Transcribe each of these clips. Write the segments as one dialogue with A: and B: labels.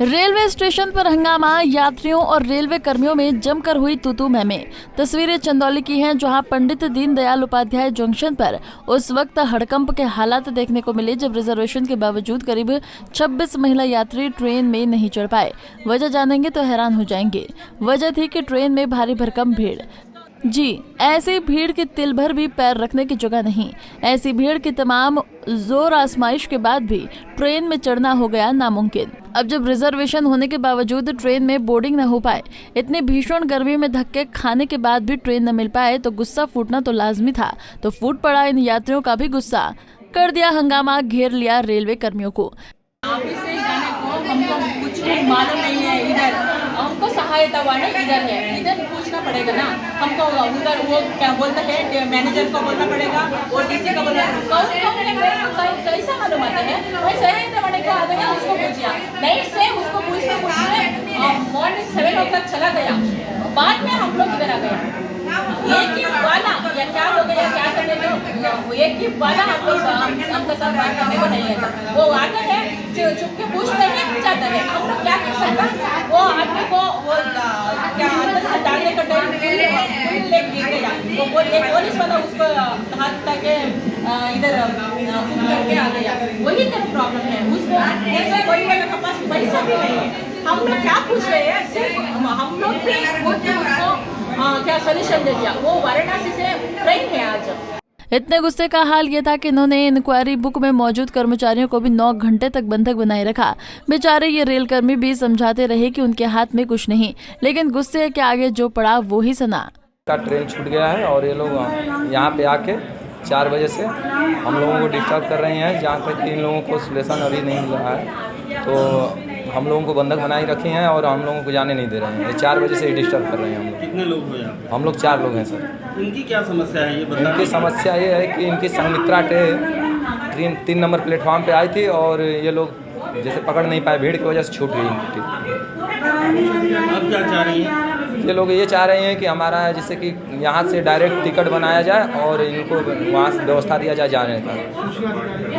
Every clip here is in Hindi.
A: रेलवे स्टेशन पर हंगामा, यात्रियों और रेलवे कर्मियों में जमकर हुई तू-तू मैं। तस्वीरें चंदौली की हैं, जहां पंडित दीनदयाल उपाध्याय जंक्शन पर उस वक्त हड़कंप के हालात देखने को मिले जब रिजर्वेशन के बावजूद करीब 26 महिला यात्री ट्रेन में नहीं चढ़ पाए। वजह जानेंगे तो हैरान हो जाएंगे। वजह थी कि ट्रेन में भारी भरकम भीड़। जी, ऐसी भीड़ की तिल भर भी पैर रखने की जगह नहीं। ऐसी भीड़ की तमाम जोर आजमाइश के बाद भी ट्रेन में चढ़ना हो गया नामुमकिन। अब जब रिजर्वेशन होने के बावजूद ट्रेन में बोर्डिंग न हो पाए, इतनी भीषण गर्मी में धक्के खाने के बाद भी ट्रेन न मिल पाए तो गुस्सा फूटना तो लाजमी था। तो फूट पड़ा इन यात्रियों का भी गुस्सा। कर दिया हंगामा, घेर लिया रेलवे कर्मियों को।
B: ऑफिस में जाने को हमको कुछ भी मालूम नहीं है। इधर हमको सहायता वाला इधर है, इधर पूछना पड़ेगा ना हमको। उधर वो क्या बोलते हैं, मैनेजर को बोलना पड़ेगा, वो डीसी को बोलना पड़ेगा। कैसा मालूम आता है? वही सहायता वाले को आ गया, उसको पूछिया नहीं से उसको पूछने मॉर्निंग 7 o'clock चला गया। बाद में हम लोग इधर आ गए। एक ही वाला या क्या हो गया, क्या करने दो, एक ही वाला हम लोग हमको सब बात करने को नहीं है। वो आता है चुप के पूछते हैं, जाता है। हम लोग क्या कर सकते? वो आदमी को वो क्या अंदर से डालने का टाइम लेग गिर गया। वो एक पुलिस वाला उसको हाथ तक इधर करके आ गया। वही तरह प्रॉब्लम है उसको। कोई वाला के पास पैसा भी नहीं है। हम लोग क्या पूछ रहे हैं? सिर्फ हम लोग भी उसको क्या सोल्यूशन दे दिया। वो वाराणसी से ट्रेन है आज।
A: इतने गुस्से का हाल ये था कि इन्होंने इंक्वायरी बुक में मौजूद कर्मचारियों को भी 9 घंटे तक बंधक बनाए रखा। बेचारे ये रेलकर्मी भी समझाते रहे कि उनके हाथ में कुछ नहीं, लेकिन गुस्से के आगे जो पड़ा वो ही सना।
C: ट्रेन छूट गया है और ये लोग यहाँ पे आके 4 बजे से हम लोगों को डिस्टर्ब कर रहे हैं। जहाँ तक 3 लोगों को सोल्यूशन अभी नहीं मिला है, तो हम लोगों को बंधक बनाई रखी हैं और हम लोगों को जाने नहीं दे रहे हैं। 4 बजे से ही डिस्टर्ब कर रहे हैं हम लोग।
D: कितने लोग हो यहाँ पे?
C: हम लोग 4 लोग हैं सर।
D: इनकी क्या समस्या है ये बताइए।
C: इनकी समस्या ये है कि इनकी संमित्रा ट्रेन 3 नंबर प्लेटफॉर्म पे आई थी और ये लोग जैसे पकड़ नहीं पाए, भीड़ की वजह से छूट गई इनकी टिकट।
D: अब क्या चाह रही हैं?
C: ये लोग ये चाह रहे हैं कि हमारा जैसे कि यहाँ से डायरेक्ट टिकट बनाया जाए और इनको वहाँ से व्यवस्था दिया जाए जाने का।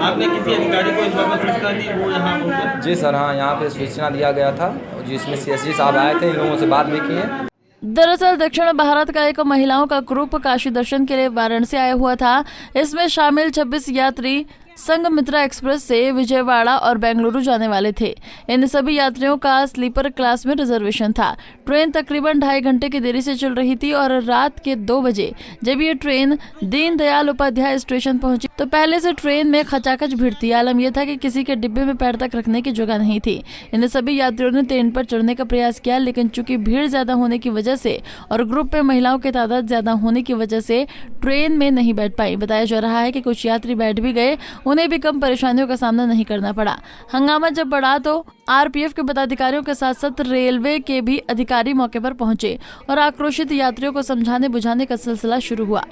D: आपने किसी अधिकारी को इस बारे में सूचना दी? वो यहाँ पहुँचे?
C: जी सर, हाँ, यहाँ पे सूचना दिया गया था जिसमें CSG साहब आए थे, इन लोगों से बात भी की है।
A: दरअसल दक्षिण भारत का एक महिलाओं का ग्रुप काशी दर्शन के लिए वाराणसी आया हुआ था। इसमें शामिल 26 यात्री संघमित्रा एक्सप्रेस से विजयवाड़ा और बेंगलुरु जाने वाले थे। इन सभी यात्रियों का स्लीपर क्लास में रिजर्वेशन था। ट्रेन तकरीबन 2.5 घंटे की देरी से चल रही थी और रात के 2 बजे जब ये ट्रेन दीनदयाल उपाध्याय स्टेशन पहुंची तो पहले से ट्रेन में खचाखच भीड़ थी। आलम यह था कि किसी के डिब्बे में पैर तक रखने की जगह नहीं थी। इन सभी यात्रियों ने ट्रेन पर चढ़ने का प्रयास किया, लेकिन चूंकि भीड़ ज्यादा होने की वजह से और ग्रुप में महिलाओं की तादाद ज्यादा होने की वजह से ट्रेन में नहीं बैठ पाई। बताया जा रहा है कि कुछ यात्री बैठ भी गए, उन्हें भी कम परेशानियों का सामना नहीं करना पड़ा। हंगामा जब बढ़ा तो RPF के पदाधिकारियों के साथ साथ रेलवे के भी अधिकारी मौके पर पहुंचे और आक्रोशित यात्रियों को समझाने बुझाने का सिलसिला शुरू हुआ।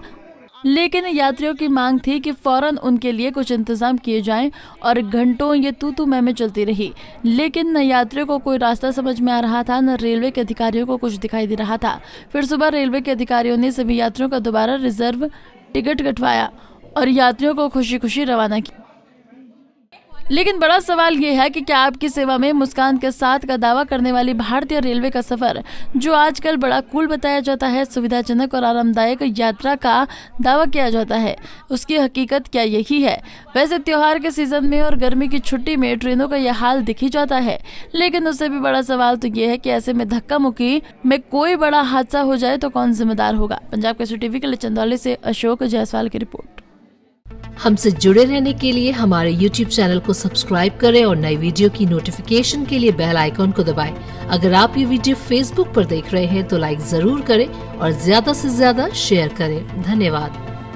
A: लेकिन यात्रियों की मांग थी कि फौरन उनके लिए कुछ इंतजाम किए जाएं और घंटों ये तू-तू मैं चलती रही। लेकिन न यात्रियों को कोई रास्ता समझ में आ रहा था, न रेलवे के अधिकारियों को कुछ दिखाई दे रहा था। फिर सुबह रेलवे के अधिकारियों ने सभी यात्रियों का दोबारा रिजर्व टिकट कटवाया और यात्रियों को खुशी खुशी रवाना किया। लेकिन बड़ा सवाल ये है कि क्या आपकी सेवा में मुस्कान के साथ का दावा करने वाली भारतीय रेलवे का सफर, जो आजकल बड़ा कूल बताया जाता है, सुविधाजनक और आरामदायक यात्रा का दावा किया जाता है, उसकी हकीकत क्या यही है? वैसे त्योहार के सीजन में और गर्मी की छुट्टी में ट्रेनों का यह हाल दिख ही जाता है, लेकिन उससे भी बड़ा सवाल तो ये है कि ऐसे में धक्का मुक्की में कोई बड़ा हादसा हो जाए तो कौन जिम्मेदार होगा? पंजाब केसरी टीवी के लिए चंदौली से अशोक जायसवाल की रिपोर्ट।
E: हमसे जुड़े रहने के लिए हमारे YouTube चैनल को सब्सक्राइब करें और नई वीडियो की नोटिफिकेशन के लिए बेल आइकॉन को दबाएं। अगर आप ये वीडियो Facebook पर देख रहे हैं तो लाइक जरूर करें और ज्यादा से ज्यादा शेयर करें। धन्यवाद।